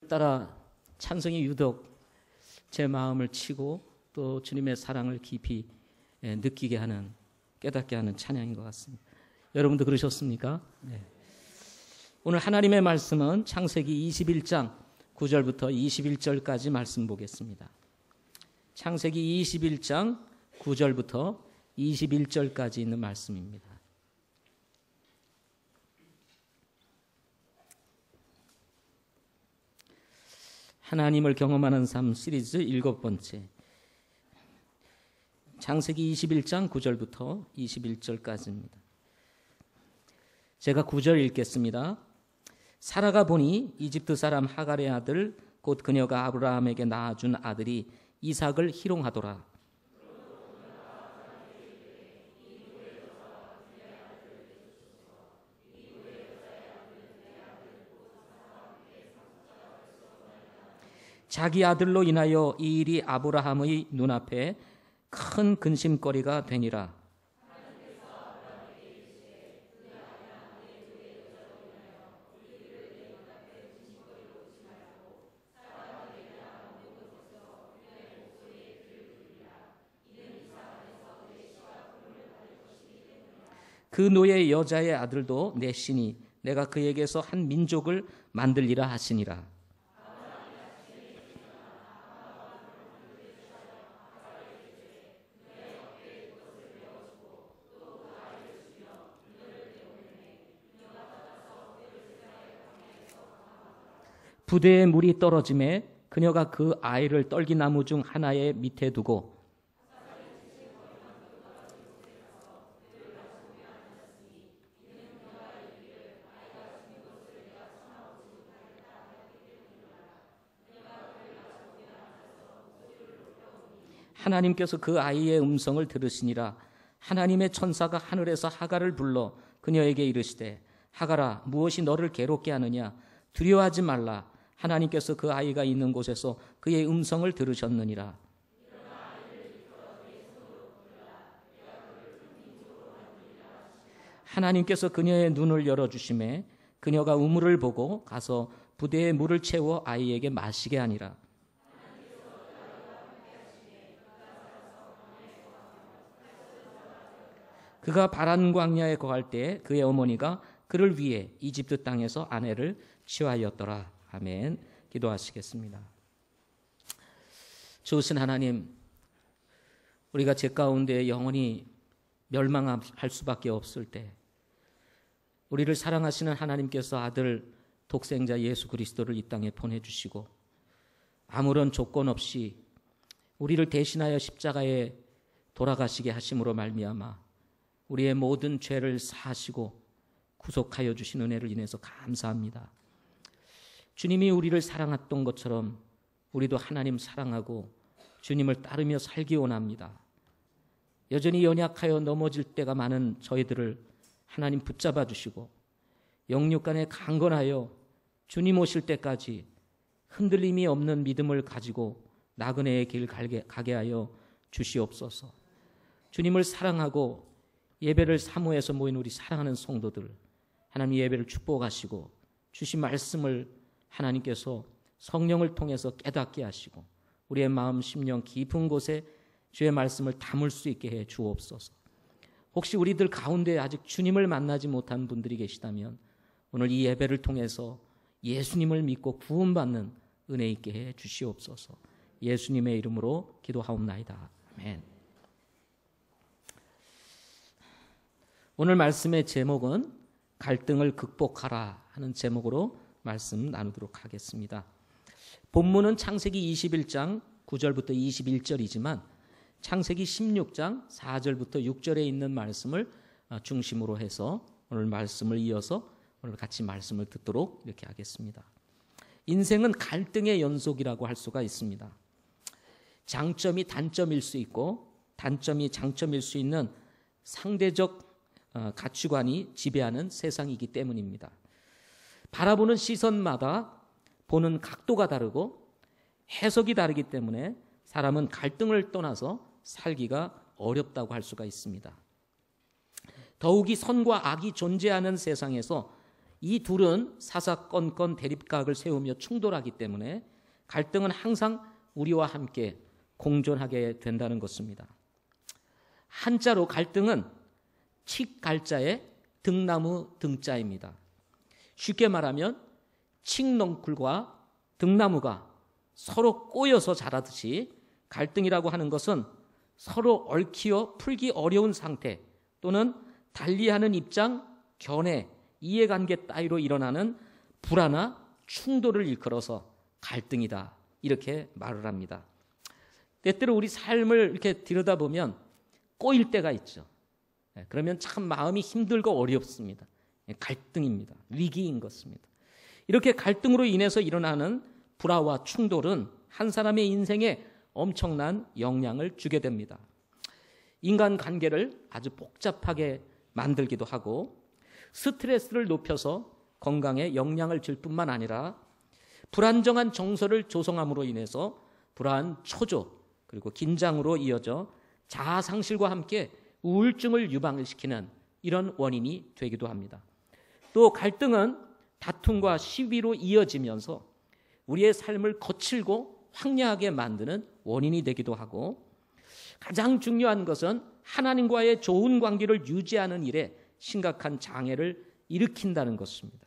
따라 찬송이 유독 제 마음을 치고 또 주님의 사랑을 깊이 느끼게 하는, 깨닫게 하는 찬양인 것 같습니다. 여러분도 그러셨습니까? 네. 오늘 하나님의 말씀은 창세기 21장 9절부터 21절까지 말씀 보겠습니다. 창세기 21장 9절부터 21절까지 있는 말씀입니다. 하나님을 경험하는 삶 시리즈 7번째, 창세기 21장 9절부터 21절까지입니다. 제가 9절 읽겠습니다. 사라가 보니 이집트 사람 하갈의 아들 곧 그녀가 아브라함에게 낳아준 아들이 이삭을 희롱하더라. 자기 아들로 인하여 이 일이 아브라함의 눈앞에 큰 근심거리가 되니라. 그 노예 여자의 아들도 내 신이 내가 그에게서 한 민족을 만들리라 하시니라. 부대에 물이 떨어짐에 그녀가 그 아이를 떨기나무 중 하나의 밑에 두고 하나님께서 그 아이의 음성을 들으시니라. 하나님의 천사가 하늘에서 하갈을 불러 그녀에게 이르시되 하갈아 무엇이 너를 괴롭게 하느냐 두려워하지 말라. 하나님께서 그 아이가 있는 곳에서 그의 음성을 들으셨느니라. 하나님께서 그녀의 눈을 열어주심에 그녀가 우물을 보고 가서 부대에 물을 채워 아이에게 마시게 하니라. 그가 바란 광야에 거할 때 그의 어머니가 그를 위해 이집트 땅에서 아내를 취하였더라. 아멘. 기도하시겠습니다. 좋으신 하나님, 우리가 죄 가운데 영원히 멸망할 수밖에 없을 때 우리를 사랑하시는 하나님께서 아들 독생자 예수 그리스도를 이 땅에 보내주시고 아무런 조건 없이 우리를 대신하여 십자가에 돌아가시게 하심으로 말미암아 우리의 모든 죄를 사하시고 구속하여 주신 은혜를 인해서 감사합니다. 주님이 우리를 사랑했던 것처럼 우리도 하나님 사랑하고 주님을 따르며 살기 원합니다. 여전히 연약하여 넘어질 때가 많은 저희들을 하나님 붙잡아 주시고 영육간에 강건하여 주님 오실 때까지 흔들림이 없는 믿음을 가지고 나그네의 길 가게 하여 주시옵소서. 주님을 사랑하고 예배를 사모해서 모인 우리 사랑하는 성도들, 하나님 예배를 축복하시고 주신 말씀을 하나님께서 성령을 통해서 깨닫게 하시고 우리의 마음 심령 깊은 곳에 주의 말씀을 담을 수 있게 해 주옵소서. 혹시 우리들 가운데 아직 주님을 만나지 못한 분들이 계시다면 오늘 이 예배를 통해서 예수님을 믿고 구원받는 은혜 있게 해 주시옵소서. 예수님의 이름으로 기도하옵나이다. 아멘. 오늘 말씀의 제목은 갈등을 극복하라 하는 제목으로 말씀 나누도록 하겠습니다. 본문은 창세기 21장 9절부터 21절이지만 창세기 16장 4절부터 6절에 있는 말씀을 중심으로 해서 오늘 말씀을 이어서 오늘 같이 말씀을 듣도록 이렇게 하겠습니다. 인생은 갈등의 연속이라고 할 수가 있습니다. 장점이 단점일 수 있고 단점이 장점일 수 있는 상대적 가치관이 지배하는 세상이기 때문입니다. 바라보는 시선마다 보는 각도가 다르고 해석이 다르기 때문에 사람은 갈등을 떠나서 살기가 어렵다고 할 수가 있습니다. 더욱이 선과 악이 존재하는 세상에서 이 둘은 사사건건 대립각을 세우며 충돌하기 때문에 갈등은 항상 우리와 함께 공존하게 된다는 것입니다. 한자로 갈등은 칡갈자의 등나무 등자입니다. 쉽게 말하면 칡넝쿨과 등나무가 서로 꼬여서 자라듯이 갈등이라고 하는 것은 서로 얽히어 풀기 어려운 상태 또는 달리하는 입장, 견해, 이해관계 따위로 일어나는 불화나 충돌을 일컬어서 갈등이다 이렇게 말을 합니다. 때때로 우리 삶을 이렇게 들여다보면 꼬일 때가 있죠. 그러면 참 마음이 힘들고 어렵습니다. 갈등입니다. 위기인 것입니다. 이렇게 갈등으로 인해서 일어나는 불화와 충돌은 한 사람의 인생에 엄청난 영향을 주게 됩니다. 인간관계를 아주 복잡하게 만들기도 하고 스트레스를 높여서 건강에 영향을 줄 뿐만 아니라 불안정한 정서를 조성함으로 인해서 불안, 초조 그리고 긴장으로 이어져 자아상실과 함께 우울증을 유발을 시키는 이런 원인이 되기도 합니다. 또 갈등은 다툼과 시비로 이어지면서 우리의 삶을 거칠고 황량하게 만드는 원인이 되기도 하고 가장 중요한 것은 하나님과의 좋은 관계를 유지하는 일에 심각한 장애를 일으킨다는 것입니다.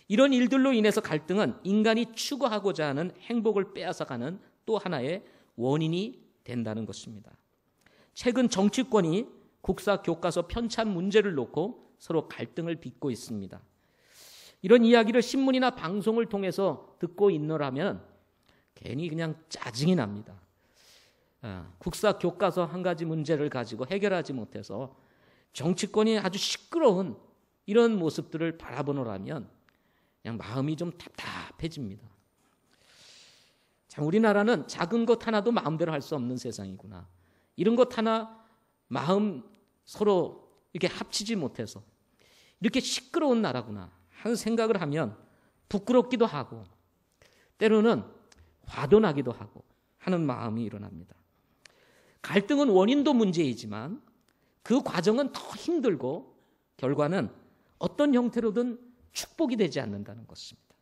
이런 일들로 인해서 갈등은 인간이 추구하고자 하는 행복을 빼앗아가는 또 하나의 원인이 된다는 것입니다. 최근 정치권이 국사 교과서 편찬 문제를 놓고 서로 갈등을 빚고 있습니다. 이런 이야기를 신문이나 방송을 통해서 듣고 있노라면 괜히 그냥 짜증이 납니다. 국사 교과서 한 가지 문제를 가지고 해결하지 못해서 정치권이 아주 시끄러운 이런 모습들을 바라보노라면 그냥 마음이 좀 답답해집니다. 참 우리나라는 작은 것 하나도 마음대로 할 수 없는 세상이구나. 이런 것 하나 마음 서로 이렇게 합치지 못해서 이렇게 시끄러운 나라구나 하는 생각을 하면 부끄럽기도 하고 때로는 화도 나기도 하고 하는 마음이 일어납니다. 갈등은 원인도 문제이지만 그 과정은 더 힘들고 결과는 어떤 형태로든 축복이 되지 않는다는 것입니다.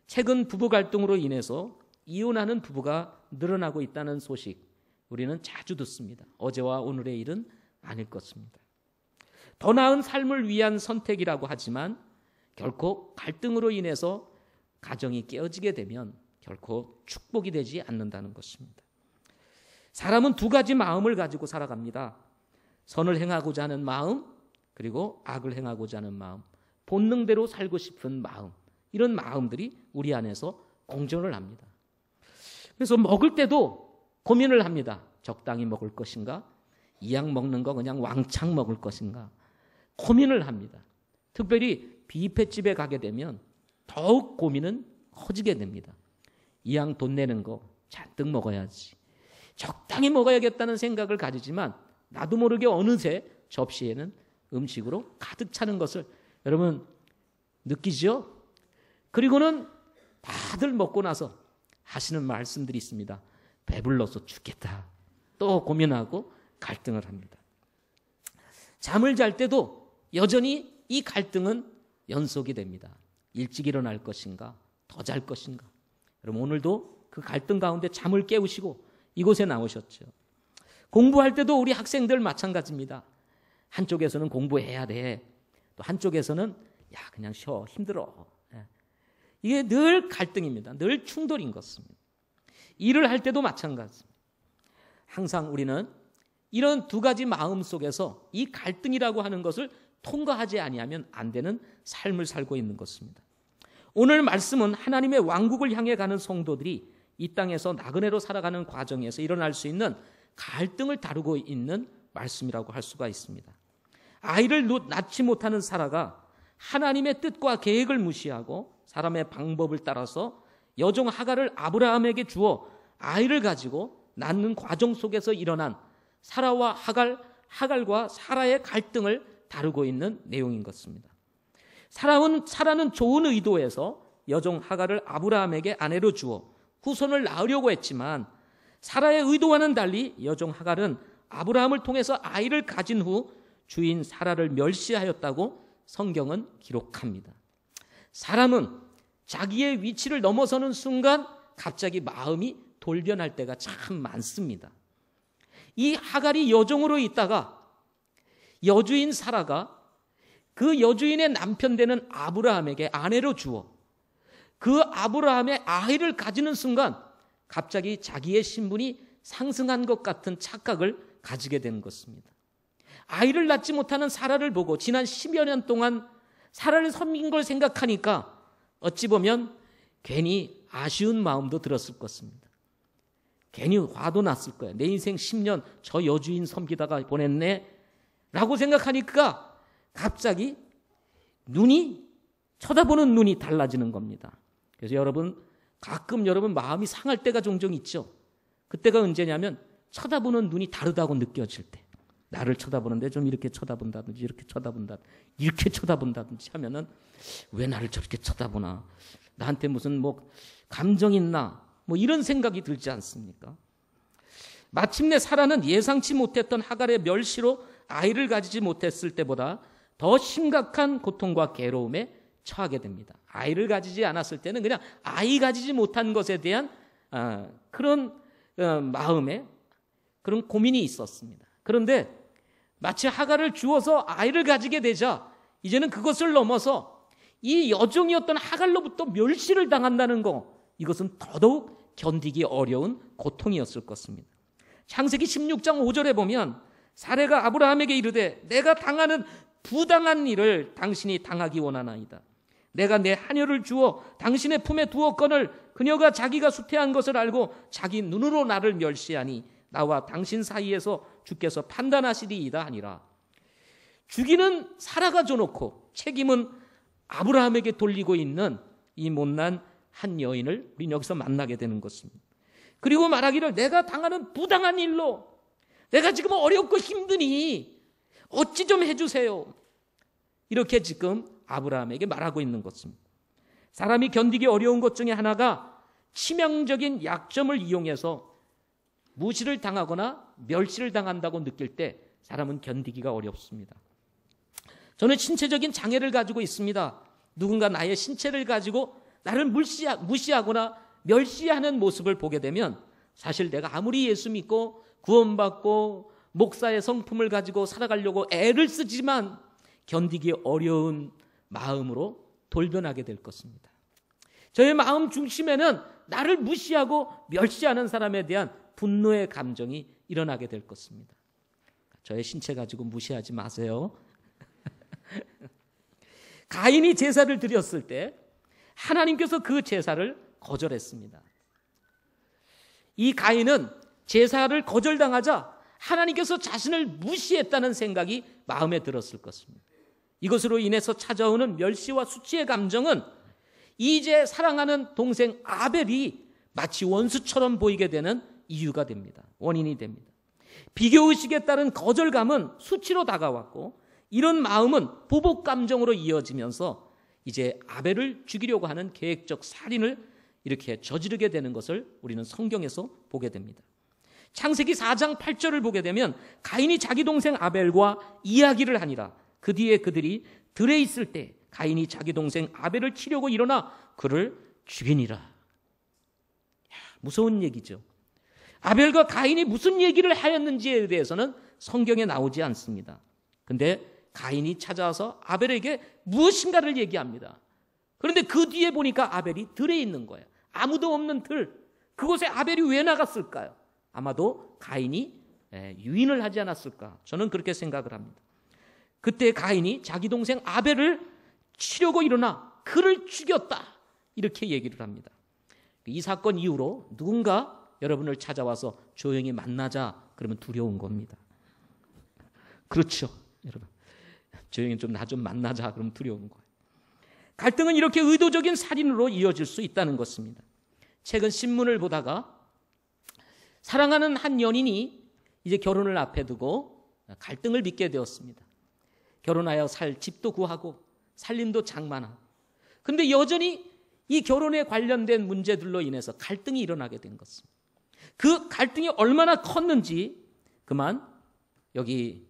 최근 부부 갈등으로 인해서 이혼하는 부부가 늘어나고 있다는 소식 우리는 자주 듣습니다. 어제와 오늘의 일은 아닐 것입니다. 더 나은 삶을 위한 선택이라고 하지만 결코 갈등으로 인해서 가정이 깨어지게 되면 결코 축복이 되지 않는다는 것입니다. 사람은 두 가지 마음을 가지고 살아갑니다. 선을 행하고자 하는 마음 그리고 악을 행하고자 하는 마음, 본능대로 살고 싶은 마음, 이런 마음들이 우리 안에서 공존을 합니다. 그래서 먹을 때도 고민을 합니다. 적당히 먹을 것인가? 이왕 먹는 거 그냥 왕창 먹을 것인가? 고민을 합니다. 특별히 뷔페집에 가게 되면 더욱 고민은 커지게 됩니다. 이왕 돈 내는 거 잔뜩 먹어야지. 적당히 먹어야겠다는 생각을 가지지만 나도 모르게 어느새 접시에는 음식으로 가득 차는 것을 여러분 느끼죠? 그리고는 다들 먹고 나서 하시는 말씀들이 있습니다. 배불러서 죽겠다. 또 고민하고 갈등을 합니다. 잠을 잘 때도 여전히 이 갈등은 연속이 됩니다. 일찍 일어날 것인가? 더 잘 것인가? 여러분 오늘도 그 갈등 가운데 잠을 깨우시고 이곳에 나오셨죠. 공부할 때도 우리 학생들 마찬가지입니다. 한쪽에서는 공부해야 돼. 또 한쪽에서는 야 그냥 쉬어 힘들어. 이게 늘 갈등입니다. 늘 충돌인 것입니다. 일을 할 때도 마찬가지입니다. 항상 우리는 이런 두 가지 마음 속에서 이 갈등이라고 하는 것을 통과하지 아니하면 안 되는 삶을 살고 있는 것입니다. 오늘 말씀은 하나님의 왕국을 향해 가는 성도들이 이 땅에서 나그네로 살아가는 과정에서 일어날 수 있는 갈등을 다루고 있는 말씀이라고 할 수가 있습니다. 아이를 낳지 못하는 사라가 하나님의 뜻과 계획을 무시하고 사람의 방법을 따라서 여종 하갈을 아브라함에게 주어 아이를 가지고 낳는 과정 속에서 일어난 사라와 하갈과 사라의 갈등을 다루고 있는 내용인 것입니다. 사라는 좋은 의도에서 여종 하갈을 아브라함에게 아내로 주어 후손을 낳으려고 했지만 사라의 의도와는 달리 여종 하갈은 아브라함을 통해서 아이를 가진 후 주인 사라를 멸시하였다고 성경은 기록합니다. 사람은 자기의 위치를 넘어서는 순간 갑자기 마음이 돌변할 때가 참 많습니다. 이 하갈이 여종으로 있다가 여주인 사라가 그 여주인의 남편 되는 아브라함에게 아내로 주어 그 아브라함의 아이를 가지는 순간 갑자기 자기의 신분이 상승한 것 같은 착각을 가지게 된 것입니다. 아이를 낳지 못하는 사라를 보고 지난 10여 년 동안 사라를 섬긴 걸 생각하니까 어찌 보면 괜히 아쉬운 마음도 들었을 것입니다. 괜히 화도 났을 거예요. 내 인생 10년 저 여주인 섬기다가 보냈네 라고 생각하니까 갑자기 쳐다보는 눈이 달라지는 겁니다. 그래서 가끔 여러분 마음이 상할 때가 종종 있죠. 그때가 언제냐면 쳐다보는 눈이 다르다고 느껴질 때, 나를 쳐다보는데 좀 이렇게 쳐다본다든지 이렇게 쳐다본다든지 하면은 왜 나를 저렇게 쳐다보나, 나한테 무슨 감정 있나, 이런 생각이 들지 않습니까? 마침내 사라는 예상치 못했던 하갈의 멸시로 아이를 가지지 못했을 때보다 더 심각한 고통과 괴로움에 처하게 됩니다. 아이를 가지지 않았을 때는 그냥 아이 가지지 못한 것에 대한 그런 마음에 그런 고민이 있었습니다. 그런데 마치 하갈을 주어서 아이를 가지게 되자 이제는 그것을 넘어서 이 여종이었던 하갈로부터 멸시를 당한다는 거, 이것은 더더욱 견디기 어려운 고통이었을 것입니다. 창세기 16장 5절에 보면 사레가 아브라함에게 이르되 내가 당하는 부당한 일을 당신이 당하기 원하나이다. 내가 내 하녀를 주어 당신의 품에 두었거늘 그녀가 자기가 수태한 것을 알고 자기 눈으로 나를 멸시하니 나와 당신 사이에서 주께서 판단하시리이다 하니라. 주기는 사라가 줘놓고 책임은 아브라함에게 돌리고 있는 이 못난 한 여인을 우리는 여기서 만나게 되는 것입니다. 그리고 말하기를 내가 당하는 부당한 일로 내가 지금 어렵고 힘드니 어찌 좀 해주세요. 이렇게 지금 아브라함에게 말하고 있는 것입니다. 사람이 견디기 어려운 것 중에 하나가 치명적인 약점을 이용해서 무시를 당하거나 멸시를 당한다고 느낄 때 사람은 견디기가 어렵습니다. 저는 신체적인 장애를 가지고 있습니다. 누군가 나의 신체를 가지고 나를 무시하거나 멸시하는 모습을 보게 되면 사실 내가 아무리 예수 믿고 구원받고 목사의 성품을 가지고 살아가려고 애를 쓰지만 견디기 어려운 마음으로 돌변하게 될 것입니다. 저의 마음 중심에는 나를 무시하고 멸시하는 사람에 대한 분노의 감정이 일어나게 될 것입니다. 저의 신체 가지고 무시하지 마세요. 가인이 제사를 드렸을 때 하나님께서 그 제사를 거절했습니다. 이 가인은 제사를 거절당하자 하나님께서 자신을 무시했다는 생각이 마음에 들었을 것입니다. 이것으로 인해서 찾아오는 멸시와 수치의 감정은 이제 사랑하는 동생 아벨이 마치 원수처럼 보이게 되는 이유가 됩니다. 원인이 됩니다. 비교의식에 따른 거절감은 수치로 다가왔고 이런 마음은 보복 감정으로 이어지면서 이제 아벨을 죽이려고 하는 계획적 살인을 이렇게 저지르게 되는 것을 우리는 성경에서 보게 됩니다. 창세기 4장 8절을 보게 되면 가인이 자기 동생 아벨과 이야기를 하니라. 그 뒤에 그들이 들에 있을 때 가인이 자기 동생 아벨을 치려고 일어나 그를 죽이니라. 무서운 얘기죠. 아벨과 가인이 무슨 얘기를 하였는지에 대해서는 성경에 나오지 않습니다. 근데 가인이 찾아와서 아벨에게 무엇인가를 얘기합니다. 그런데 그 뒤에 보니까 아벨이 들에 있는 거예요. 아무도 없는 들. 그곳에 아벨이 왜 나갔을까요? 아마도 가인이 유인을 하지 않았을까? 저는 그렇게 생각을 합니다. 그때 가인이 자기 동생 아벨을 치려고 일어나 그를 죽였다. 이렇게 얘기를 합니다. 이 사건 이후로 누군가 여러분을 찾아와서 조용히 만나자 그러면 두려운 겁니다. 그렇죠, 여러분. 조용히 나 좀 만나자 그러면 두려운 거예요. 갈등은 이렇게 의도적인 살인으로 이어질 수 있다는 것입니다. 최근 신문을 보다가 사랑하는 한 연인이 이제 결혼을 앞에 두고 갈등을 빚게 되었습니다. 결혼하여 살 집도 구하고 살림도 장만하고, 그런데 여전히 이 결혼에 관련된 문제들로 인해서 갈등이 일어나게 된 것입니다. 그 갈등이 얼마나 컸는지 그만 여기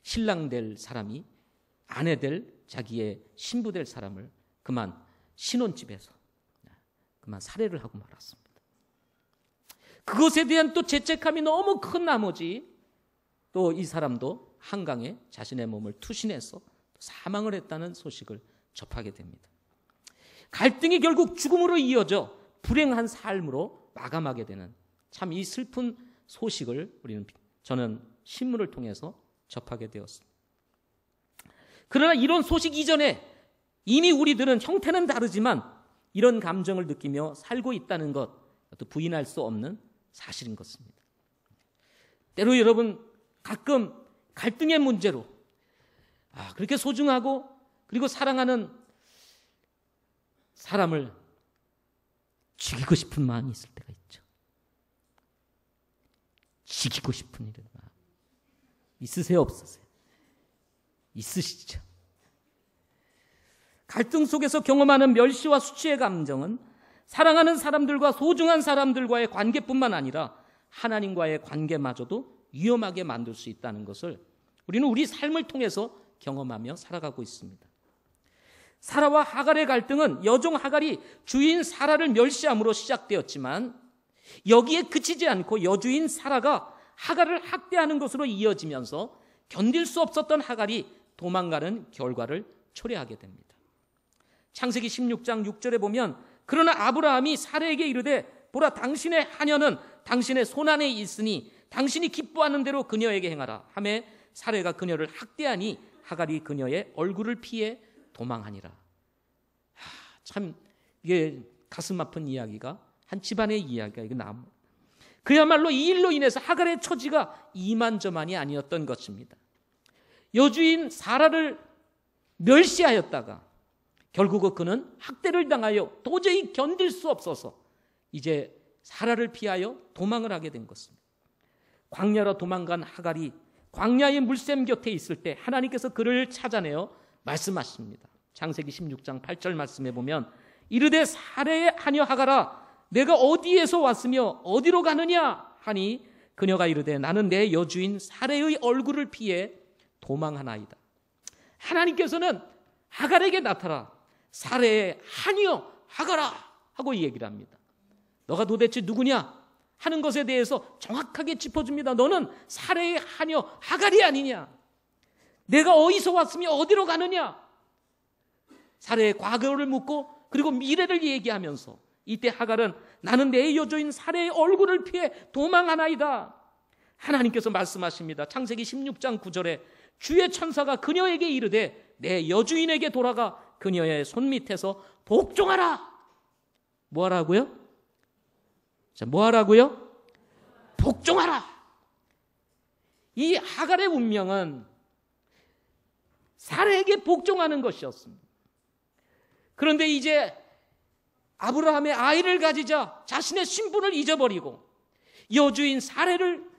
신랑 될 사람이 아내 될 자기의 신부 될 사람을 그만 신혼집에서 그만 살해를 하고 말았습니다. 그것에 대한 또 죄책감이 너무 큰 나머지 또 이 사람도 한강에 자신의 몸을 투신해서 사망을 했다는 소식을 접하게 됩니다. 갈등이 결국 죽음으로 이어져 불행한 삶으로 마감하게 되는 참 이 슬픈 소식을 저는 신문을 통해서 접하게 되었습니다. 그러나 이런 소식 이전에 이미 우리들은 형태는 다르지만 이런 감정을 느끼며 살고 있다는 것, 또 부인할 수 없는 사실인 것입니다. 때로 여러분 가끔 갈등의 문제로 그렇게 소중하고 그리고 사랑하는 사람을 죽이고 싶은 마음이 있을 때가 있죠. 죽이고 싶은 이런 마음 있으세요, 없으세요? 있으시죠? 갈등 속에서 경험하는 멸시와 수치의 감정은 사랑하는 사람들과 소중한 사람들과의 관계뿐만 아니라 하나님과의 관계마저도 위험하게 만들 수 있다는 것을 우리는 우리 삶을 통해서 경험하며 살아가고 있습니다. 사라와 하갈의 갈등은 여종 하갈이 주인 사라를 멸시함으로 시작되었지만 여기에 그치지 않고 여주인 사라가 하갈을 학대하는 것으로 이어지면서 견딜 수 없었던 하갈이 도망가는 결과를 초래하게 됩니다. 창세기 16장 6절에 보면 그러나 아브라함이 사라에게 이르되 보라 당신의 하녀는 당신의 손안에 있으니 당신이 기뻐하는 대로 그녀에게 행하라 하매 사라가 그녀를 학대하니 하갈이 그녀의 얼굴을 피해 도망하니라. 참 이게 가슴 아픈 이야기가 한 집안의 이야기가 이거 나옵니다. 그야말로 이 일로 인해서 하갈의 처지가 이만저만이 아니었던 것입니다. 여주인 사라를 멸시하였다가 결국 그는 학대를 당하여 도저히 견딜 수 없어서 이제 사라를 피하여 도망을 하게 된 것입니다. 광야로 도망간 하갈이 광야의 물샘 곁에 있을 때 하나님께서 그를 찾아내어 말씀하십니다. 창세기 16장 8절 말씀에 보면 이르되 사라의 하녀 하갈아 내가 어디에서 왔으며 어디로 가느냐 하니 그녀가 이르되 나는 내 여주인 사라의 얼굴을 피해 도망하나이다. 하나님께서는 하갈에게 나타나 사라의 하녀 하갈아 하고 이 얘기를 합니다. 너가 도대체 누구냐 하는 것에 대해서 정확하게 짚어줍니다. 너는 사라의 하녀 하갈이 아니냐. 내가 어디서 왔으며 어디로 가느냐. 사라의 과거를 묻고 그리고 미래를 얘기하면서 이때 하갈은 나는 내 여주인 사라의 얼굴을 피해 도망하나이다. 하나님께서 말씀하십니다. 창세기 16장 9절에 주의 천사가 그녀에게 이르되 내 여주인에게 돌아가 그녀의 손밑에서 복종하라. 뭐 하라고요? 자, 뭐 하라고요? 복종하라. 이 하갈의 운명은 사라에게 복종하는 것이었습니다. 그런데 이제 아브라함의 아이를 가지자 자신의 신분을 잊어버리고 여주인 사라를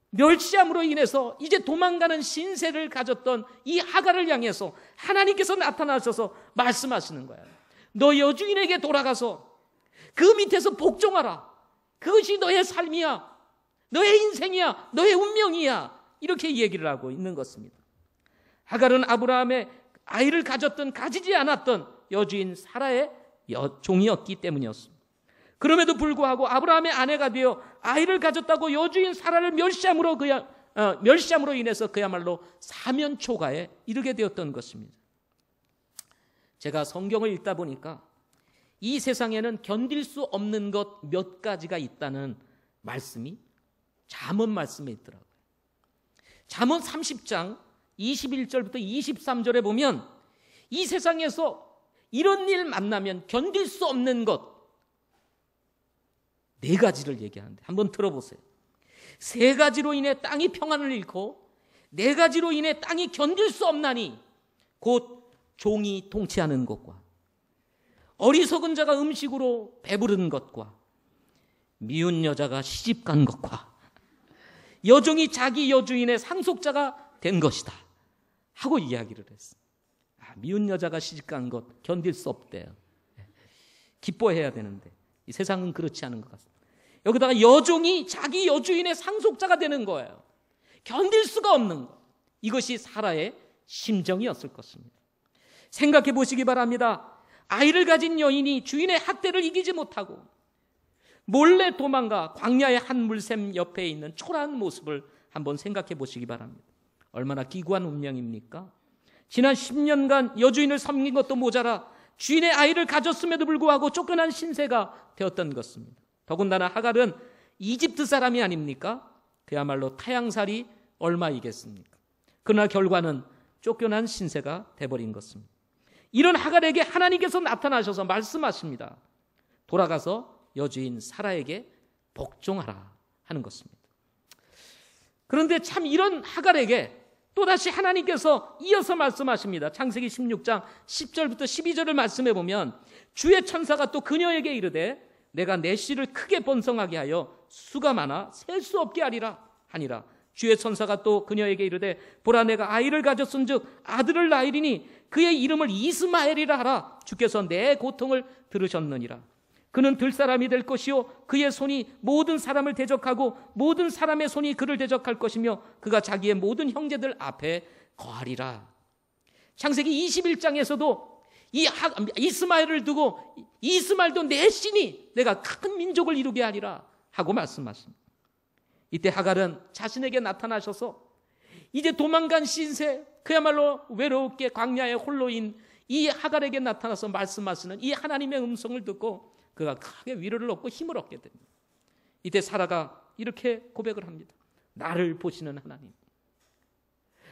멸시함으로 인해서 이제 도망가는 신세를 가졌던 이 하갈을 향해서 하나님께서 나타나셔서 말씀하시는 거예요. 너 여주인에게 돌아가서 그 밑에서 복종하라. 그것이 너의 삶이야. 너의 인생이야. 너의 운명이야. 이렇게 얘기를 하고 있는 것입니다. 하갈은 아브라함의 아이를 가지지 않았던 여주인 사라의 종이었기 때문이었습니다. 그럼에도 불구하고 아브라함의 아내가 되어 아이를 가졌다고 여주인 사라를 멸시함으로 인해서 그야말로 사면초가에 이르게 되었던 것입니다. 제가 성경을 읽다 보니까 이 세상에는 견딜 수 없는 것 몇 가지가 있다는 말씀이 잠언 말씀에 있더라고요. 잠언 30장 21절부터 23절에 보면 이 세상에서 이런 일 만나면 견딜 수 없는 것 4가지를 얘기하는데 한번 들어보세요. 3가지로 인해 땅이 평안을 잃고 4가지로 인해 땅이 견딜 수 없나니 곧 종이 통치하는 것과 어리석은 자가 음식으로 배부른 것과 미운 여자가 시집간 것과 여종이 자기 여주인의 상속자가 된 것이다 하고 이야기를 했어요. 미운 여자가 시집간 것 견딜 수 없대요. 기뻐해야 되는데 이 세상은 그렇지 않은 것 같습니다. 여기다가 여종이 자기 여주인의 상속자가 되는 거예요. 견딜 수가 없는 것. 이것이 사라의 심정이었을 것입니다. 생각해 보시기 바랍니다. 아이를 가진 여인이 주인의 학대를 이기지 못하고 몰래 도망가 광야의 한 물샘 옆에 있는 초라한 모습을 한번 생각해 보시기 바랍니다. 얼마나 기구한 운명입니까? 지난 10년간 여주인을 섬긴 것도 모자라 주인의 아이를 가졌음에도 불구하고 쫓겨난 신세가 되었던 것입니다. 더군다나 하갈은 이집트 사람이 아닙니까? 그야말로 타향살이 얼마이겠습니까? 그러나 결과는 쫓겨난 신세가 돼버린 것입니다. 이런 하갈에게 하나님께서 나타나셔서 말씀하십니다. 돌아가서 여주인 사라에게 복종하라 하는 것입니다. 그런데 참 이런 하갈에게 또다시 하나님께서 이어서 말씀하십니다. 창세기 16장 10절부터 12절을 말씀해 보면 주의 천사가 또 그녀에게 이르되 내가 내 씨를 크게 번성하게 하여 수가 많아 셀 수 없게 하리라 하니라. 주의 천사가 또 그녀에게 이르되 보라 내가 아이를 가졌은즉 아들을 낳으리니 그의 이름을 이스마엘이라 하라. 주께서 내 고통을 들으셨느니라. 그는 들사람이 될 것이요 그의 손이 모든 사람을 대적하고 모든 사람의 손이 그를 대적할 것이며 그가 자기의 모든 형제들 앞에 거하리라. 창세기 21장에서도 이 이스마엘을 두고 이스마엘도 내 씨니 내가 큰 민족을 이루게 하리라 하고 말씀하십니다. 이때 하갈은 자신에게 나타나셔서 이제 도망간 신세, 그야말로 외롭게 광야에 홀로인 이 하갈에게 나타나서 말씀하시는 이 하나님의 음성을 듣고 그가 크게 위로를 얻고 힘을 얻게 됩니다. 이때 사라가 이렇게 고백을 합니다. 나를 보시는 하나님,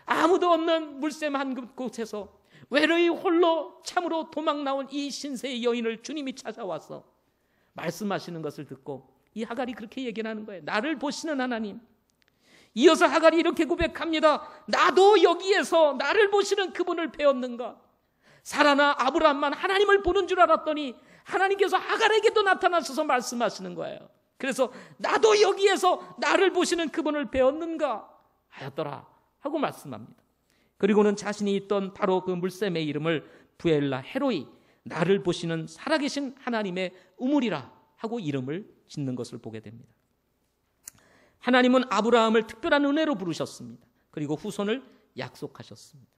아무도 없는 물샘 한 곳에서 외로이 홀로 참으로 도망 나온 이 신세의 여인을 주님이 찾아와서 말씀하시는 것을 듣고 이 하갈이 그렇게 얘기하는 거예요. 나를 보시는 하나님. 이어서 하갈이 이렇게 고백합니다. 나도 여기에서 나를 보시는 그분을 배웠는가? 사라나 아브라함만 하나님을 보는 줄 알았더니 하나님께서 하갈에게도 나타나셔서 말씀하시는 거예요. 그래서 나도 여기에서 나를 보시는 그분을 배웠는가 하였더라 하고 말씀합니다. 그리고는 자신이 있던 바로 그 물샘의 이름을 부엘라 헤로이, 나를 보시는 살아계신 하나님의 우물이라 하고 이름을 짓는 것을 보게 됩니다. 하나님은 아브라함을 특별한 은혜로 부르셨습니다. 그리고 후손을 약속하셨습니다.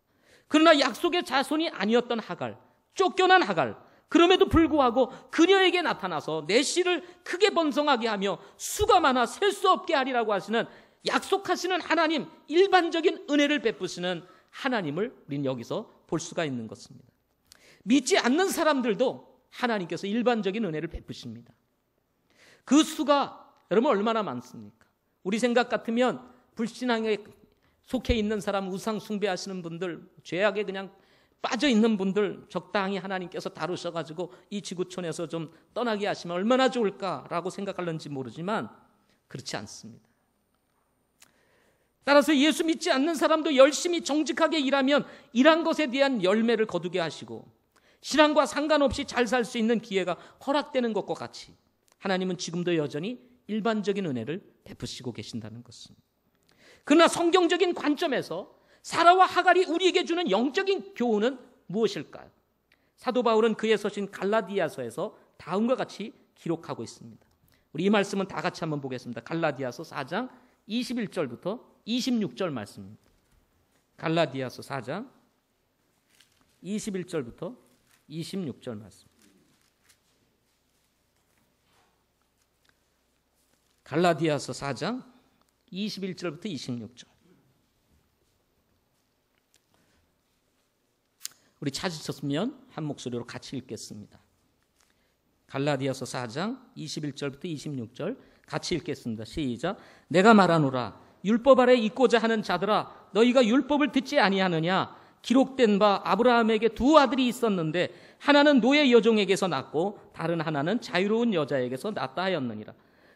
그러나 약속의 자손이 아니었던 하갈, 쫓겨난 하갈, 그럼에도 불구하고 그녀에게 나타나서 내 씨를 크게 번성하게 하며 수가 많아 셀 수 없게 하리라고 하시는 약속하시는 하나님, 일반적인 은혜를 베푸시는 하나님을 우리는 여기서 볼 수가 있는 것입니다. 믿지 않는 사람들도 하나님께서 일반적인 은혜를 베푸십니다. 그 수가 여러분 얼마나 많습니까? 우리 생각 같으면 불신앙에 속해 있는 사람, 우상 숭배하시는 분들, 죄악에 그냥 빠져 있는 분들 적당히 하나님께서 다루셔가지고 이 지구촌에서 좀 떠나게 하시면 얼마나 좋을까라고 생각하는지 모르지만 그렇지 않습니다. 따라서 예수 믿지 않는 사람도 열심히 정직하게 일하면 일한 것에 대한 열매를 거두게 하시고 신앙과 상관없이 잘 살 수 있는 기회가 허락되는 것과 같이 하나님은 지금도 여전히 일반적인 은혜를 베푸시고 계신다는 것입니다. 그러나 성경적인 관점에서 사라와 하갈이 우리에게 주는 영적인 교훈은 무엇일까요? 사도 바울은 그의 서신 갈라디아서에서 다음과 같이 기록하고 있습니다. 우리 이 말씀은 다 같이 한번 보겠습니다. 갈라디아서 4장 21절부터 26절 말씀입니다. 갈라디아서 4장 21절부터 26절 말씀. 갈라디아서 4장 21절부터 26절. 우리 찾으셨으면 한 목소리로 같이 읽겠습니다. 갈라디아서 4장 21절부터 26절 같이 읽겠습니다. 시작. 내가 말하노라 율법 아래 있고자 하는 자들아 너희가 율법을 듣지 아니하느냐? 기록된 바 아브라함에게 두 아들이 있었는데 하나는 노예 여종에게서 낳고 다른 하나는 자유로운 여자에게서 낳다 하였느니라.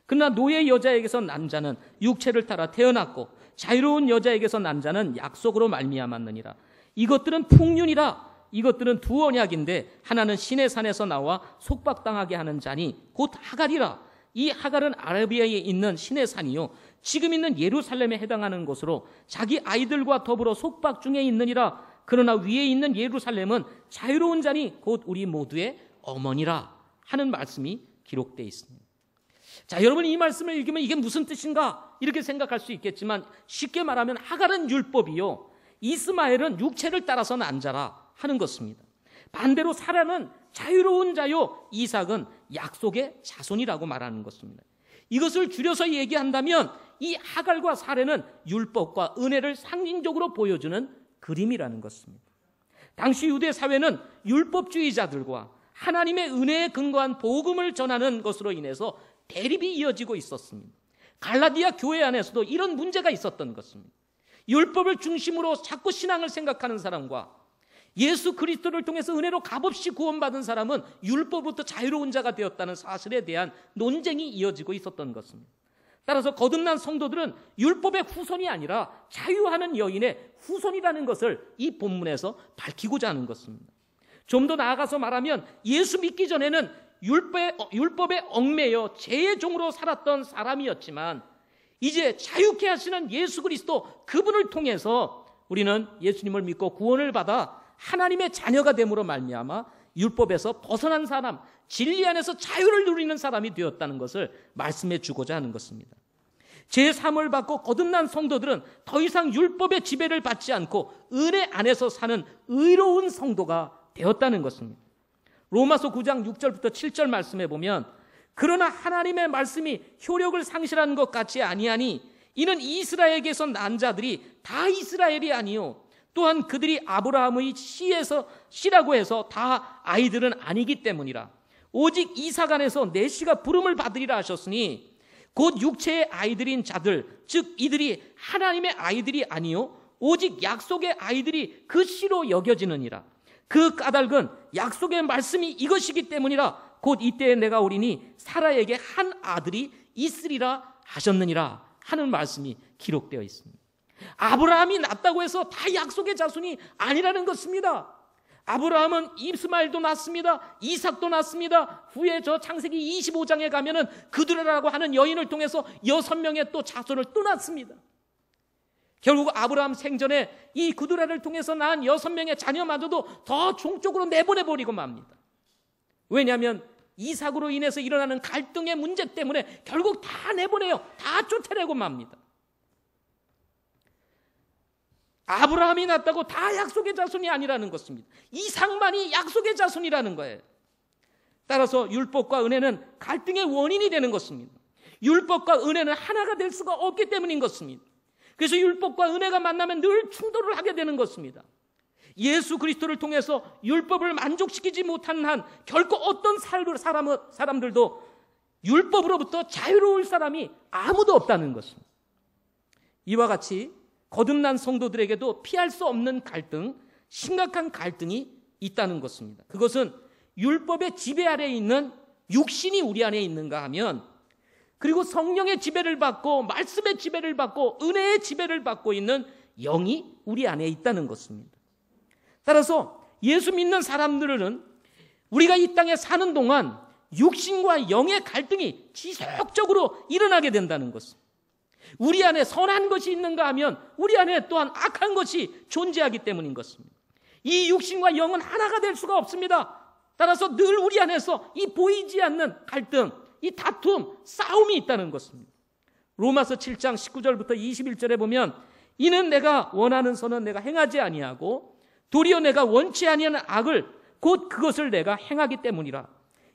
그러나 노예 여자에게서 난 자는 육체를 따라 태어났고 자유로운 여자에게서 난 자는 약속으로 말미암았느니라. 이것들은 풍륜이라. 이것들은 두 언약인데 하나는 시내 산에서 나와 속박당하게 하는 자니 곧 하갈이라. 이 하갈은 아라비아에 있는 시내 산이요 지금 있는 예루살렘에 해당하는 곳으로 자기 아이들과 더불어 속박 중에 있느니라. 그러나 위에 있는 예루살렘은 자유로운 자니 곧 우리 모두의 어머니라 하는 말씀이 기록되어 있습니다. 자, 여러분 이 말씀을 읽으면 이게 무슨 뜻인가 이렇게 생각할 수 있겠지만 쉽게 말하면 하갈은 율법이요 이스마엘은 육체를 따라서 난 자라 하는 것입니다. 반대로 사라는 자유로운 자요, 이삭은 약속의 자손이라고 말하는 것입니다. 이것을 줄여서 얘기한다면 이 하갈과 사레는 율법과 은혜를 상징적으로 보여주는 그림이라는 것입니다. 당시 유대 사회는 율법주의자들과 하나님의 은혜에 근거한 복음을 전하는 것으로 인해서 대립이 이어지고 있었습니다. 갈라디아 교회 안에서도 이런 문제가 있었던 것입니다. 율법을 중심으로 자꾸 신앙을 생각하는 사람과 예수 그리스도를 통해서 은혜로 값없이 구원받은 사람은 율법부터 자유로운 자가 되었다는 사실에 대한 논쟁이 이어지고 있었던 것입니다. 따라서 거듭난 성도들은 율법의 후손이 아니라 자유하는 여인의 후손이라는 것을 이 본문에서 밝히고자 하는 것입니다. 좀 더 나아가서 말하면 예수 믿기 전에는 율법에 얽매여 죄의 종으로 살았던 사람이었지만 이제 자유케 하시는 예수 그리스도 그분을 통해서 우리는 예수님을 믿고 구원을 받아 하나님의 자녀가 됨으로 말미암아 율법에서 벗어난 사람, 진리 안에서 자유를 누리는 사람이 되었다는 것을 말씀해 주고자 하는 것입니다. 제3을 받고 거듭난 성도들은 더 이상 율법의 지배를 받지 않고 은혜 안에서 사는 의로운 성도가 되었다는 것입니다. 로마서 9장 6절부터 7절 말씀해 보면 그러나 하나님의 말씀이 효력을 상실하는 것 같지 아니하니 이는 이스라엘에게서 난 자들이 다 이스라엘이 아니요 또한 그들이 아브라함의 씨라고 해서 다 아이들은 아니기 때문이라. 오직 이삭 안에서 내 씨가 부름을 받으리라 하셨으니 곧 육체의 아이들인 자들 즉 이들이 하나님의 아이들이 아니요 오직 약속의 아이들이 그 씨로 여겨지느니라. 그 까닭은 약속의 말씀이 이것이기 때문이라. 곧 이때에 내가 오리니 사라에게 한 아들이 있으리라 하셨느니라 하는 말씀이 기록되어 있습니다. 아브라함이 낳았다고 해서 다 약속의 자손이 아니라는 것입니다. 아브라함은 이스마엘도 낳습니다. 이삭도 낳습니다. 후에 저 창세기 25장에 가면은 그두라라고 하는 여인을 통해서 6명의 또 자손을 또 낳습니다. 결국 아브라함 생전에 이 그두라를 통해서 낳은 6명의 자녀마저도 더 종쪽으로 내보내버리고 맙니다. 왜냐하면 이삭으로 인해서 일어나는 갈등의 문제 때문에 결국 다 내보내요. 다 쫓아내고 맙니다. 아브라함이 낳았다고 다 약속의 자손이 아니라는 것입니다. 이삭만이 약속의 자손이라는 거예요. 따라서 율법과 은혜는 갈등의 원인이 되는 것입니다. 율법과 은혜는 하나가 될 수가 없기 때문인 것입니다. 그래서 율법과 은혜가 만나면 늘 충돌을 하게 되는 것입니다. 예수 그리스도를 통해서 율법을 만족시키지 못하는 한 결코 어떤 사람들도 율법으로부터 자유로울 사람이 아무도 없다는 것입니다. 이와 같이 거듭난 성도들에게도 피할 수 없는 갈등, 심각한 갈등이 있다는 것입니다. 그것은 율법의 지배 아래에 있는 육신이 우리 안에 있는가 하면 그리고 성령의 지배를 받고 말씀의 지배를 받고 은혜의 지배를 받고 있는 영이 우리 안에 있다는 것입니다. 따라서 예수 믿는 사람들은 우리가 이 땅에 사는 동안 육신과 영의 갈등이 지속적으로 일어나게 된다는 것입니다. 우리 안에 선한 것이 있는가 하면 우리 안에 또한 악한 것이 존재하기 때문인 것입니다. 이 육신과 영은 하나가 될 수가 없습니다. 따라서 늘 우리 안에서 이 보이지 않는 갈등, 이 다툼, 싸움이 있다는 것입니다. 로마서 7장 19절부터 21절에 보면 이는 내가 원하는 선은 내가 행하지 아니하고 도리어 내가 원치 아니하는 악을 곧 그것을 내가 행하기 때문이라.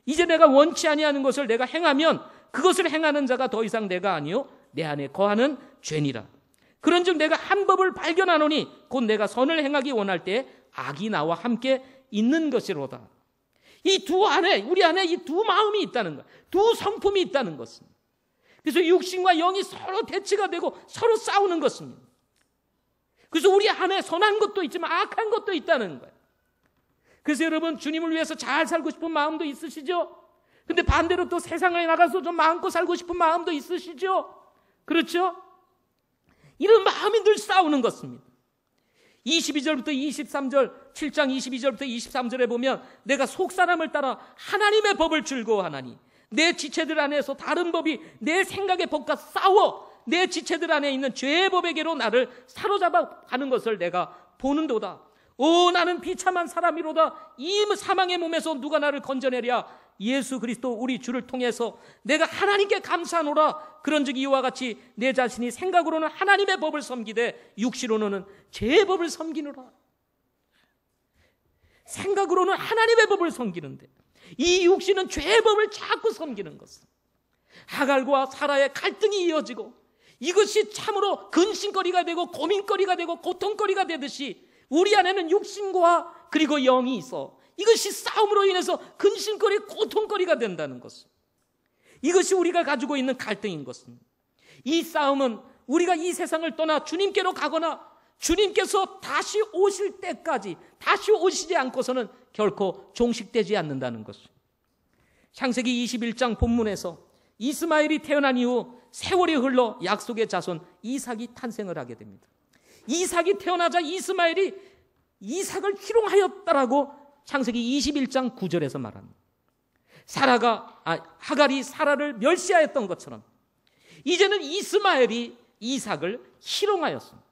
이제 내가 원치 아니하는 것을 내가 행하면 그것을 행하는 자가 더 이상 내가 아니요 내 안에 거하는 죄니라. 그런즉 내가 한 법을 발견하노니 곧 내가 선을 행하기 원할 때 악이 나와 함께 있는 것이로다. 이 두 안에 우리 안에 이 두 마음이 있다는 것, 두 성품이 있다는 것입니다. 그래서 육신과 영이 서로 대치가 되고 서로 싸우는 것입니다. 그래서 우리 안에 선한 것도 있지만 악한 것도 있다는 거예요. 그래서 여러분 주님을 위해서 잘 살고 싶은 마음도 있으시죠? 근데 반대로 또 세상에 나가서 좀 마음껏 살고 싶은 마음도 있으시죠? 그렇죠? 이런 마음이 늘 싸우는 것입니다. 22절부터 23절, 7장 22절부터 23절에 보면 내가 속사람을 따라 하나님의 법을 즐거워하나니 내 지체들 안에서 다른 법이 내 생각의 법과 싸워 내 지체들 안에 있는 죄의 법에게로 나를 사로잡아 가는 것을 내가 보는도다. 오 나는 비참한 사람이로다. 이 사망의 몸에서 누가 나를 건져내랴. 예수 그리스도 우리 주를 통해서 내가 하나님께 감사하노라. 그런즉 이와 같이 내 자신이 생각으로는 하나님의 법을 섬기되 육시로는 죄의 법을 섬기노라. 생각으로는 하나님의 법을 섬기는데 이 육신은 죄의 법을 자꾸 섬기는 것은 하갈과 사라의 갈등이 이어지고 이것이 참으로 근심거리가 되고 고민거리가 되고 고통거리가 되듯이 우리 안에는 육신과 그리고 영이 있어 이것이 싸움으로 인해서 근심거리, 고통거리가 된다는 것은 이것이 우리가 가지고 있는 갈등인 것은 이 싸움은 우리가 이 세상을 떠나 주님께로 가거나 주님께서 다시 오실 때까지 다시 오시지 않고서는 결코 종식되지 않는다는 것입니다. 창세기 21장 본문에서 이스마엘이 태어난 이후 세월이 흘러 약속의 자손 이삭이 탄생을 하게 됩니다. 이삭이 태어나자 이스마엘이 이삭을 희롱하였다라고 창세기 21장 9절에서 말합니다. 하갈이 사라를 멸시하였던 것처럼 이제는 이스마엘이 이삭을 희롱하였습니다.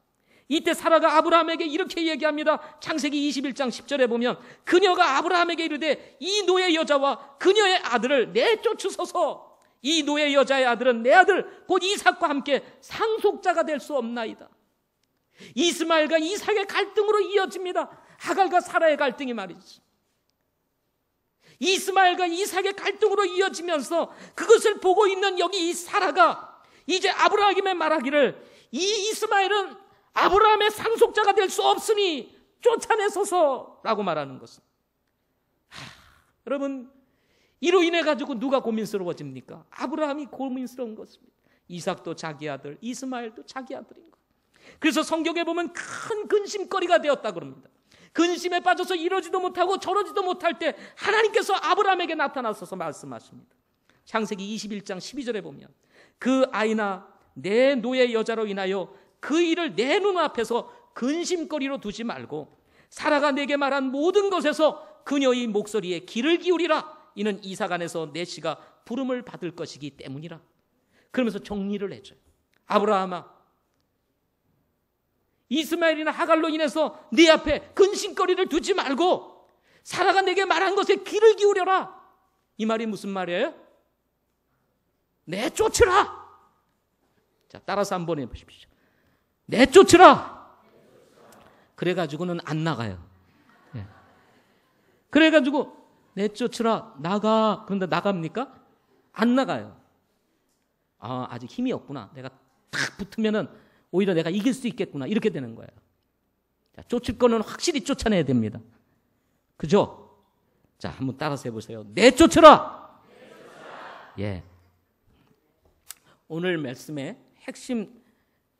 이때 사라가 아브라함에게 이렇게 얘기합니다. 창세기 21장 10절에 보면 그녀가 아브라함에게 이르되 이 노예 여자와 그녀의 아들을 내쫓으소서. 이 노예 여자의 아들은 내 아들 곧 이삭과 함께 상속자가 될 수 없나이다. 이스마엘과 이삭의 갈등으로 이어집니다. 하갈과 사라의 갈등이 말이지. 이스마엘과 이삭의 갈등으로 이어지면서 그것을 보고 있는 여기 이 사라가 이제 아브라함에 말하기를 이 이스마엘은 아브라함의 상속자가 될 수 없으니 쫓아내소서라고 말하는 것은 여러분 이로 인해 가지고 누가 고민스러워집니까? 아브라함이 고민스러운 것입니다. 이삭도 자기 아들, 이스마엘도 자기 아들인 것. 그래서 성경에 보면 큰 근심거리가 되었다 그럽니다. 근심에 빠져서 이러지도 못하고 저러지도 못할 때 하나님께서 아브라함에게 나타나셔서 말씀하십니다. 창세기 21장 12절에 보면 그 아이나 내 노예 여자로 인하여 그 일을 내 눈앞에서 근심거리로 두지 말고 사라가 내게 말한 모든 것에서 그녀의 목소리에 귀를 기울이라. 이는 이삭 안에서 내 씨가 부름을 받을 것이기 때문이라. 그러면서 정리를 해줘요. 아브라함아, 이스마엘이나 하갈로 인해서 네 앞에 근심거리를 두지 말고 사라가 내게 말한 것에 귀를 기울여라. 이 말이 무슨 말이에요? 내쫓으라. 자, 따라서 한번 해보십시오. 내쫓으라. 그래가지고는 안 나가요. 네. 그래가지고 내쫓으라. 나가. 그런데 나갑니까? 안 나가요. 아직 힘이 없구나. 내가 탁 붙으면은 오히려 내가 이길 수 있겠구나. 이렇게 되는 거예요. 자, 쫓을 거는 확실히 쫓아내야 됩니다. 그죠? 자, 한번 따라서 해보세요. 내쫓으라. 예. 오늘 말씀의 핵심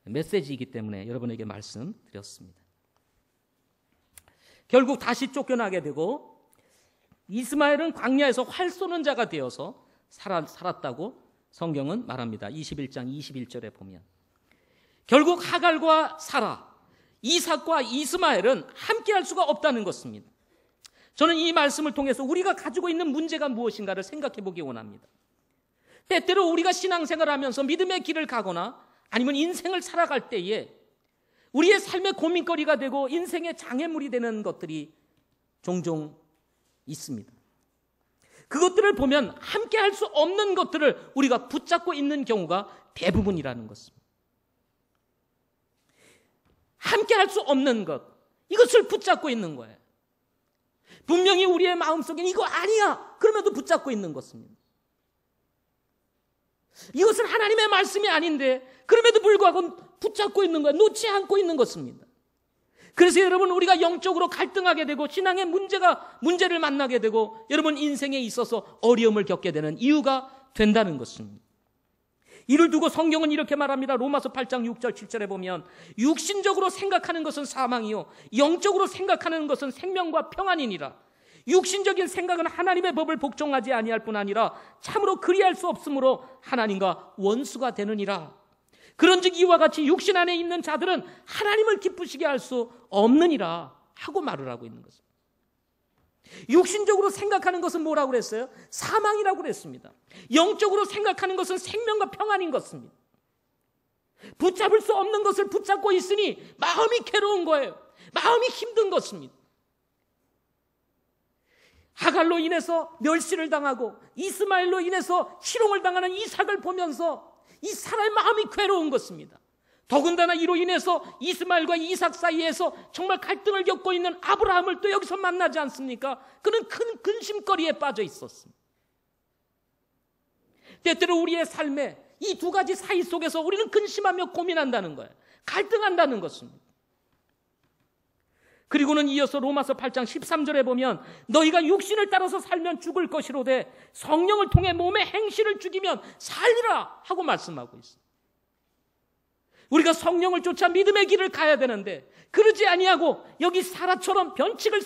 메시지이기 때문에 여러분에게 말씀드렸습니다. 결국 다시 쫓겨나게 되고 이스마엘은 광야에서 활 쏘는 자가 되어서 살았다고 성경은 말합니다. 21장 21절에 보면 결국 하갈과 사라, 이삭과 이스마엘은 함께할 수가 없다는 것입니다. 저는 이 말씀을 통해서 우리가 가지고 있는 문제가 무엇인가를 생각해 보기 원합니다. 때때로 우리가 신앙생활을 하면서 믿음의 길을 가거나 아니면 인생을 살아갈 때에 우리의 삶의 고민거리가 되고 인생의 장애물이 되는 것들이 종종 있습니다. 그것들을 보면 함께 할 수 없는 것들을 우리가 붙잡고 있는 경우가 대부분이라는 것입니다. 함께 할 수 없는 것, 이것을 붙잡고 있는 거예요. 분명히 우리의 마음속에 이거 아니야 그럼에도 붙잡고 있는 것입니다. 이것은 하나님의 말씀이 아닌데 그럼에도 불구하고 붙잡고 있는 거예요. 놓지 않고 있는 것입니다. 그래서 여러분 우리가 영적으로 갈등하게 되고 신앙의 문제를 만나게 되고 여러분 인생에 있어서 어려움을 겪게 되는 이유가 된다는 것입니다. 이를 두고 성경은 이렇게 말합니다. 로마서 8장 6절 7절에 보면 육신적으로 생각하는 것은 사망이요 영적으로 생각하는 것은 생명과 평안이니라. 육신적인 생각은 하나님의 법을 복종하지 아니할 뿐 아니라 참으로 그리할 수 없으므로 하나님과 원수가 되느니라. 그런즉 이와 같이 육신 안에 있는 자들은 하나님을 기쁘시게 할 수 없느니라 하고 말을 하고 있는 것입니다. 육신적으로 생각하는 것은 뭐라고 그랬어요? 사망이라고 그랬습니다. 영적으로 생각하는 것은 생명과 평안인 것입니다. 붙잡을 수 없는 것을 붙잡고 있으니 마음이 괴로운 거예요. 마음이 힘든 것입니다. 하갈로 인해서 멸시를 당하고 이스마엘로 인해서 희롱을 당하는 이삭을 보면서 이 사람의 마음이 괴로운 것입니다. 더군다나 이로 인해서 이스마엘과 이삭 사이에서 정말 갈등을 겪고 있는 아브라함을 또 여기서 만나지 않습니까? 그는 큰 근심거리에 빠져 있었습니다. 때때로 우리의 삶에 이 두 가지 사이 속에서 우리는 근심하며 고민한다는 거예요. 갈등한다는 것입니다. 그리고는 이어서 로마서 8장 13절에 보면 너희가 육신을 따라서 살면 죽을 것이로되 성령을 통해 몸의 행실을 죽이면 살리라 하고 말씀하고 있습니다. 우리가 성령을 쫓아 믿음의 길을 가야 되는데 그러지 아니하고 여기 사라처럼 변칙을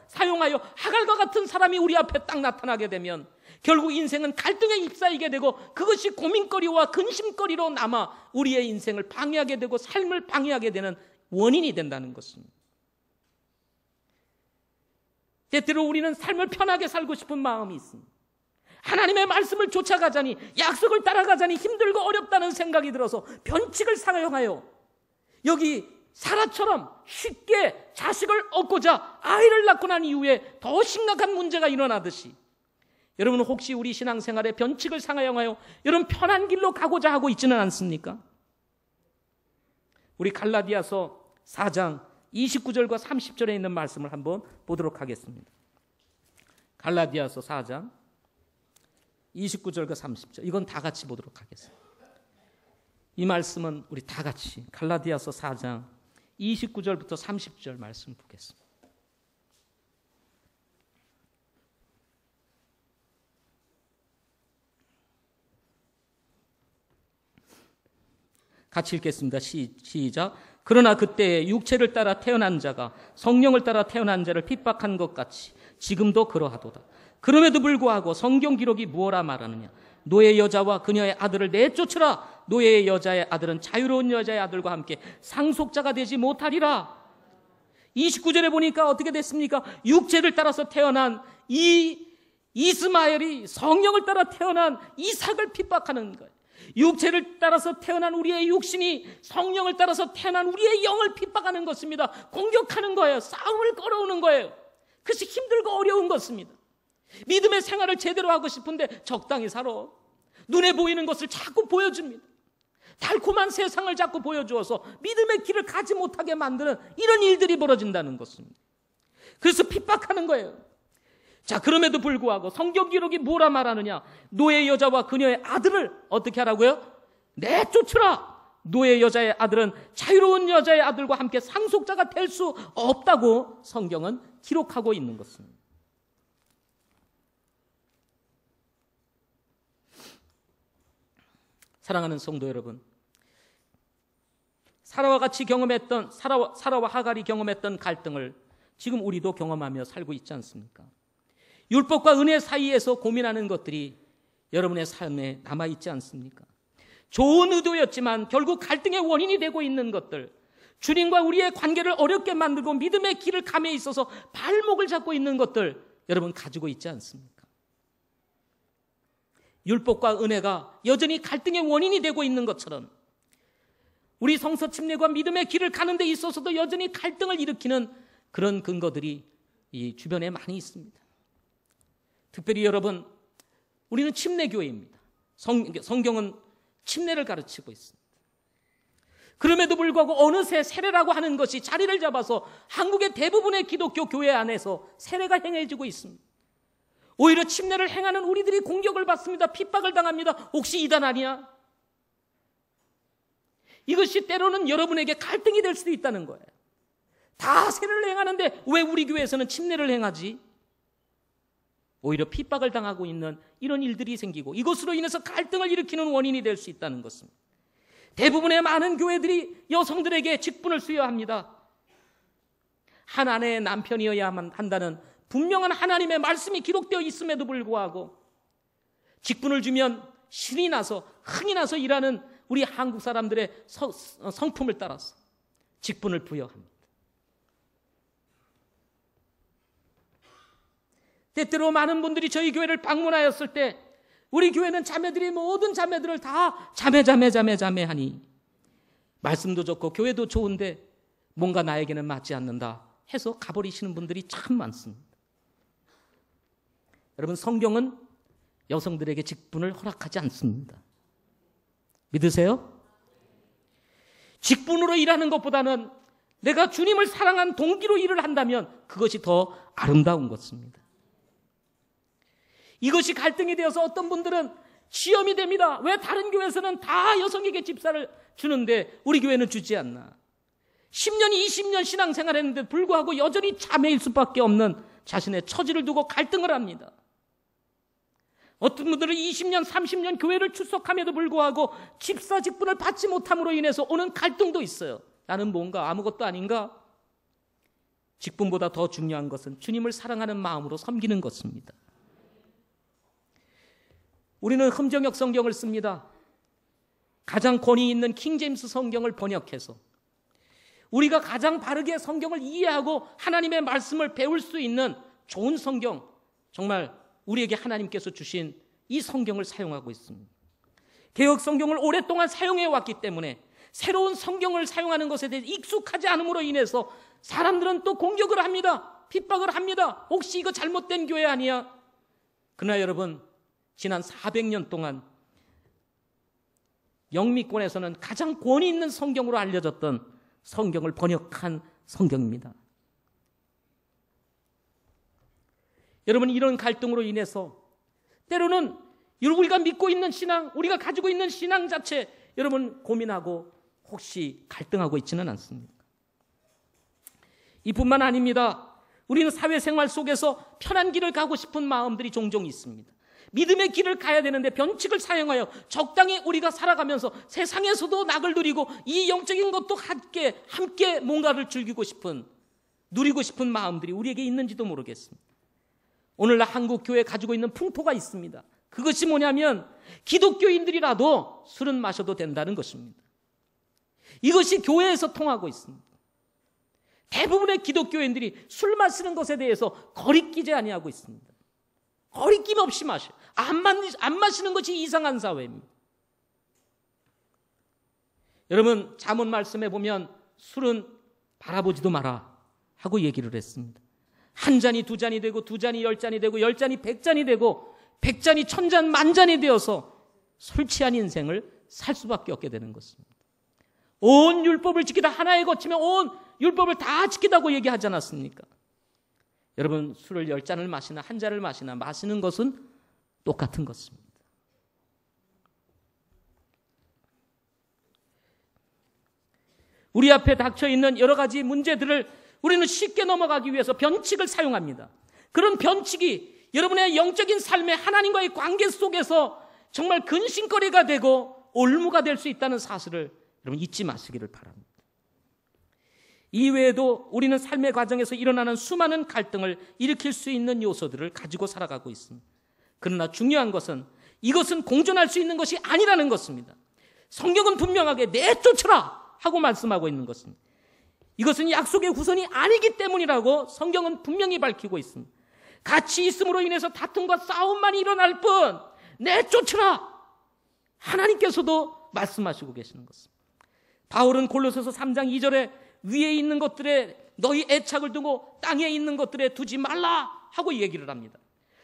사용하여 하갈과 같은 사람이 우리 앞에 딱 나타나게 되면 결국 인생은 갈등에 휩싸이게 되고 그것이 고민거리와 근심거리로 남아 우리의 인생을 방해하게 되고 삶을 방해하게 되는 원인이 된다는 것입니다. 때때로 우리는 삶을 편하게 살고 싶은 마음이 있습니다. 하나님의 말씀을 쫓아가자니 약속을 따라가자니 힘들고 어렵다는 생각이 들어서 변칙을 사용하여 여기 사라처럼 쉽게 자식을 얻고자 아이를 낳고 난 이후에 더 심각한 문제가 일어나듯이 여러분 혹시 우리 신앙생활에 변칙을 사용하여 여러분 편한 길로 가고자 하고 있지는 않습니까? 우리 갈라디아서 4장 29절과 30절에 있는 말씀을 한번 보도록 하겠습니다. 갈라디아서 4장 29절과 30절 이건 다 같이 보도록 하겠습니다. 이 말씀은 우리 다 같이 갈라디아서 4장 29절부터 30절 말씀 보겠습니다. 같이 읽겠습니다. 시작. 그러나 그때 육체를 따라 태어난 자가 성령을 따라 태어난 자를 핍박한 것 같이 지금도 그러하도다. 그럼에도 불구하고 성경 기록이 무엇라 말하느냐. 노예 여자와 그녀의 아들을 내쫓으라. 노예의 여자의 아들은 자유로운 여자의 아들과 함께 상속자가 되지 못하리라. 29절에 보니까 어떻게 됐습니까? 육체를 따라서 태어난 이 이스마엘이 성령을 따라 태어난 이삭을 핍박하는 거예요. 육체를 따라서 태어난 우리의 육신이 성령을 따라서 태어난 우리의 영을 핍박하는 것입니다. 공격하는 거예요. 싸움을 걸어오는 거예요. 그것이 힘들고 어려운 것입니다. 믿음의 생활을 제대로 하고 싶은데 적당히 살아. 눈에 보이는 것을 자꾸 보여줍니다. 달콤한 세상을 자꾸 보여주어서 믿음의 길을 가지 못하게 만드는 이런 일들이 벌어진다는 것입니다. 그래서 핍박하는 거예요. 자, 그럼에도 불구하고 성경 기록이 뭐라 말하느냐. 노예 여자와 그녀의 아들을 어떻게 하라고요? 내쫓으라. 노예 여자의 아들은 자유로운 여자의 아들과 함께 상속자가 될 수 없다고 성경은 기록하고 있는 것입니다. 사랑하는 성도 여러분, 사라와 하갈이 경험했던 갈등을 지금 우리도 경험하며 살고 있지 않습니까? 율법과 은혜 사이에서 고민하는 것들이 여러분의 삶에 남아있지 않습니까? 좋은 의도였지만 결국 갈등의 원인이 되고 있는 것들, 주님과 우리의 관계를 어렵게 만들고 믿음의 길을 감에 있어서 발목을 잡고 있는 것들 여러분 가지고 있지 않습니까? 율법과 은혜가 여전히 갈등의 원인이 되고 있는 것처럼 우리 성서 침례과 믿음의 길을 가는 데 있어서도 여전히 갈등을 일으키는 그런 근거들이 이 주변에 많이 있습니다. 특별히 여러분, 우리는 침례교회입니다. 성경은 침례를 가르치고 있습니다. 그럼에도 불구하고 어느새 세례라고 하는 것이 자리를 잡아서 한국의 대부분의 기독교 교회 안에서 세례가 행해지고 있습니다. 오히려 침례를 행하는 우리들이 공격을 받습니다. 핍박을 당합니다. 혹시 이단 아니야? 이것이 때로는 여러분에게 갈등이 될 수도 있다는 거예요. 다 세례를 행하는데 왜 우리 교회에서는 침례를 행하지? 오히려 핍박을 당하고 있는 이런 일들이 생기고 이것으로 인해서 갈등을 일으키는 원인이 될 수 있다는 것입니다. 대부분의 많은 교회들이 여성들에게 직분을 수여합니다. 한 아내의 남편이어야만 한다는 분명한 하나님의 말씀이 기록되어 있음에도 불구하고 직분을 주면 신이 나서 흥이 나서 일하는 우리 한국 사람들의 성품을 따라서 직분을 부여합니다. 때때로 많은 분들이 저희 교회를 방문하였을 때 우리 교회는 자매들이 모든 자매들을 다 자매 하니 말씀도 좋고 교회도 좋은데 뭔가 나에게는 맞지 않는다 해서 가버리시는 분들이 참 많습니다. 여러분, 성경은 여성들에게 직분을 허락하지 않습니다. 믿으세요? 직분으로 일하는 것보다는 내가 주님을 사랑한 동기로 일을 한다면 그것이 더 아름다운 것입니다. 이것이 갈등이 되어서 어떤 분들은 시험이 됩니다. 왜 다른 교회에서는 다 여성에게 집사를 주는데 우리 교회는 주지 않나? 10년, 20년 신앙생활했는데 불구하고 여전히 자매일 수밖에 없는 자신의 처지를 두고 갈등을 합니다. 어떤 분들은 20년, 30년 교회를 출석함에도 불구하고 집사 직분을 받지 못함으로 인해서 오는 갈등도 있어요. 나는 뭔가 아무것도 아닌가? 직분보다 더 중요한 것은 주님을 사랑하는 마음으로 섬기는 것입니다. 우리는 흠정역 성경을 씁니다. 가장 권위 있는 킹제임스 성경을 번역해서 우리가 가장 바르게 성경을 이해하고 하나님의 말씀을 배울 수 있는 좋은 성경, 정말 우리에게 하나님께서 주신 이 성경을 사용하고 있습니다. 개역 성경을 오랫동안 사용해 왔기 때문에 새로운 성경을 사용하는 것에 대해 익숙하지 않음으로 인해서 사람들은 또 공격을 합니다. 핍박을 합니다. 혹시 이거 잘못된 교회 아니야? 그러나 여러분, 지난 400년 동안 영미권에서는 가장 권위 있는 성경으로 알려졌던 성경을 번역한 성경입니다. 여러분, 이런 갈등으로 인해서 때로는 우리가 믿고 있는 신앙, 우리가 가지고 있는 신앙 자체, 여러분 고민하고 혹시 갈등하고 있지는 않습니까? 이뿐만 아닙니다. 우리는 사회생활 속에서 편한 길을 가고 싶은 마음들이 종종 있습니다. 믿음의 길을 가야 되는데 변칙을 사용하여 적당히 우리가 살아가면서 세상에서도 낙을 누리고 이 영적인 것도 함께 뭔가를 즐기고 싶은, 누리고 싶은 마음들이 우리에게 있는지도 모르겠습니다. 오늘날 한국 교회에 가지고 있는 풍토가 있습니다. 그것이 뭐냐면 기독교인들이라도 술은 마셔도 된다는 것입니다. 이것이 교회에서 통하고 있습니다. 대부분의 기독교인들이 술 마시는 것에 대해서 거리끼지 아니하고 있습니다. 거리낌 없이 마셔요. 안 마시는 것이 이상한 사회입니다. 여러분, 잠언 말씀에 보면 술은 바라보지도 마라 하고 얘기를 했습니다. 한 잔이 두 잔이 되고 두 잔이 10잔이 되고 10잔이 100잔이 되고 100잔이 1000잔 만잔이 되어서 술 취한 인생을 살 수밖에 없게 되는 것입니다. 온 율법을 지키다 하나에 거치면 온 율법을 다 지키다고 얘기하지 않았습니까? 여러분, 술을 10잔을 마시나 한 잔을 마시나 마시는 것은 똑같은 것입니다. 우리 앞에 닥쳐있는 여러 가지 문제들을 우리는 쉽게 넘어가기 위해서 변칙을 사용합니다. 그런 변칙이 여러분의 영적인 삶의 하나님과의 관계 속에서 정말 근심거리가 되고 올무가 될 수 있다는 사실을 여러분 잊지 마시기를 바랍니다. 이외에도 우리는 삶의 과정에서 일어나는 수많은 갈등을 일으킬 수 있는 요소들을 가지고 살아가고 있습니다. 그러나 중요한 것은 이것은 공존할 수 있는 것이 아니라는 것입니다. 성경은 분명하게 내쫓으라 하고 말씀하고 있는 것입니다. 이것은 약속의 후손이 아니기 때문이라고 성경은 분명히 밝히고 있습니다. 같이 있음으로 인해서 다툼과 싸움만이 일어날 뿐 내쫓으라 하나님께서도 말씀하시고 계시는 것입니다. 바울은 골로새서 3장 2절에 위에 있는 것들에 너희 애착을 두고 땅에 있는 것들에 두지 말라 하고 얘기를 합니다.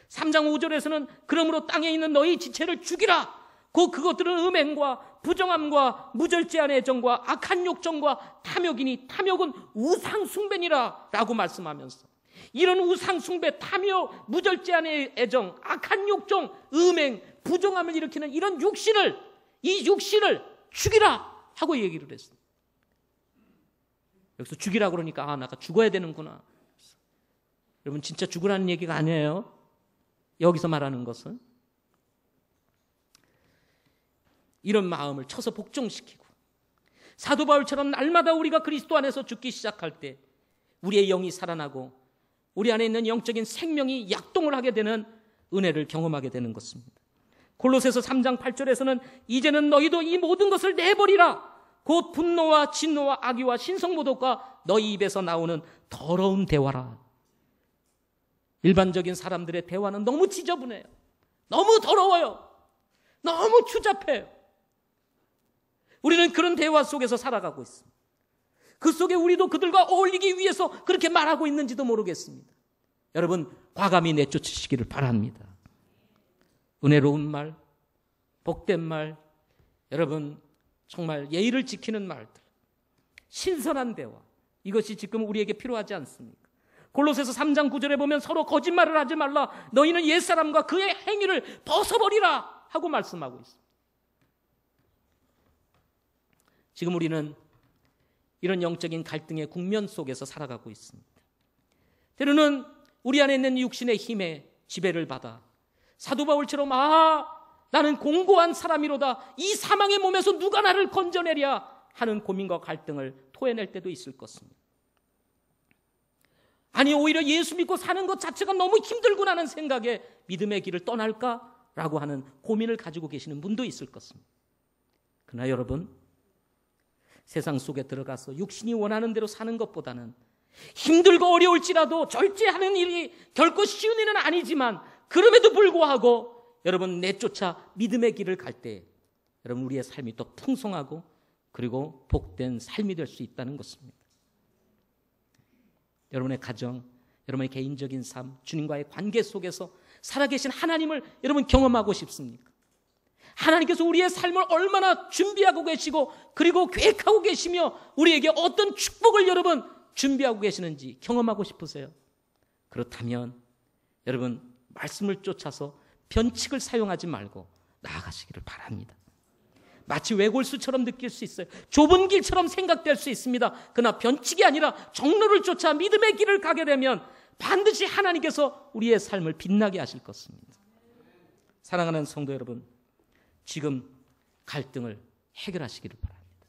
3장 5절에서는 그러므로 땅에 있는 너희 지체를 죽이라. 그것들은 음행과 부정함과 무절제한 애정과 악한 욕정과 탐욕이니 탐욕은 우상 숭배니라 라고 말씀하면서 이런 우상 숭배, 탐욕, 무절제한 애정, 악한 욕정, 음행, 부정함을 일으키는 이런 이 육신을 죽이라 하고 얘기를 했습니다. 여기서 죽이라 그러니까 내가 죽어야 되는구나. 여러분, 진짜 죽으라는 얘기가 아니에요. 여기서 말하는 것은 이런 마음을 쳐서 복종시키고 사도 바울처럼 날마다 우리가 그리스도 안에서 죽기 시작할 때 우리의 영이 살아나고 우리 안에 있는 영적인 생명이 약동을 하게 되는 은혜를 경험하게 되는 것입니다. 골로새서 3장 8절에서는 이제는 너희도 이 모든 것을 내버리라. 곧 분노와 진노와 악의와 신성모독과 너희 입에서 나오는 더러운 대화라. 일반적인 사람들의 대화는 너무 지저분해요. 너무 더러워요. 너무 추잡해요. 우리는 그런 대화 속에서 살아가고 있습니다. 그 속에 우리도 그들과 어울리기 위해서 그렇게 말하고 있는지도 모르겠습니다. 여러분 과감히 내쫓으시기를 바랍니다. 은혜로운 말, 복된 말, 여러분 정말 예의를 지키는 말들, 신선한 대화, 이것이 지금 우리에게 필요하지 않습니까? 골로새서 3장 9절에 보면 서로 거짓말을 하지 말라, 너희는 옛사람과 그의 행위를 벗어버리라 하고 말씀하고 있습니다. 지금 우리는 이런 영적인 갈등의 국면 속에서 살아가고 있습니다. 때로는 우리 안에 있는 육신의 힘에 지배를 받아 사도 바울처럼 나는 공고한 사람이로다, 이 사망의 몸에서 누가 나를 건져내랴 하는 고민과 갈등을 토해낼 때도 있을 것입니다. 아니 오히려 예수 믿고 사는 것 자체가 너무 힘들구나는 생각에 믿음의 길을 떠날까라고 하는 고민을 가지고 계시는 분도 있을 것입니다. 그러나 여러분, 세상 속에 들어가서 육신이 원하는 대로 사는 것보다는 힘들고 어려울지라도 절제하는 일이 결코 쉬운 일은 아니지만 그럼에도 불구하고 여러분 내쫓아 믿음의 길을 갈 때 여러분 우리의 삶이 더 풍성하고 그리고 복된 삶이 될 수 있다는 것입니다. 여러분의 가정, 여러분의 개인적인 삶, 주님과의 관계 속에서 살아계신 하나님을 여러분 경험하고 싶습니까? 하나님께서 우리의 삶을 얼마나 준비하고 계시고 그리고 계획하고 계시며 우리에게 어떤 축복을 여러분 준비하고 계시는지 경험하고 싶으세요? 그렇다면 여러분 말씀을 쫓아서 변칙을 사용하지 말고 나아가시기를 바랍니다. 마치 외골수처럼 느낄 수 있어요. 좁은 길처럼 생각될 수 있습니다. 그러나 변칙이 아니라 정로를 쫓아 믿음의 길을 가게 되면 반드시 하나님께서 우리의 삶을 빛나게 하실 것입니다. 사랑하는 성도 여러분, 지금 갈등을 해결하시기를 바랍니다.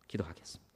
기도하겠습니다.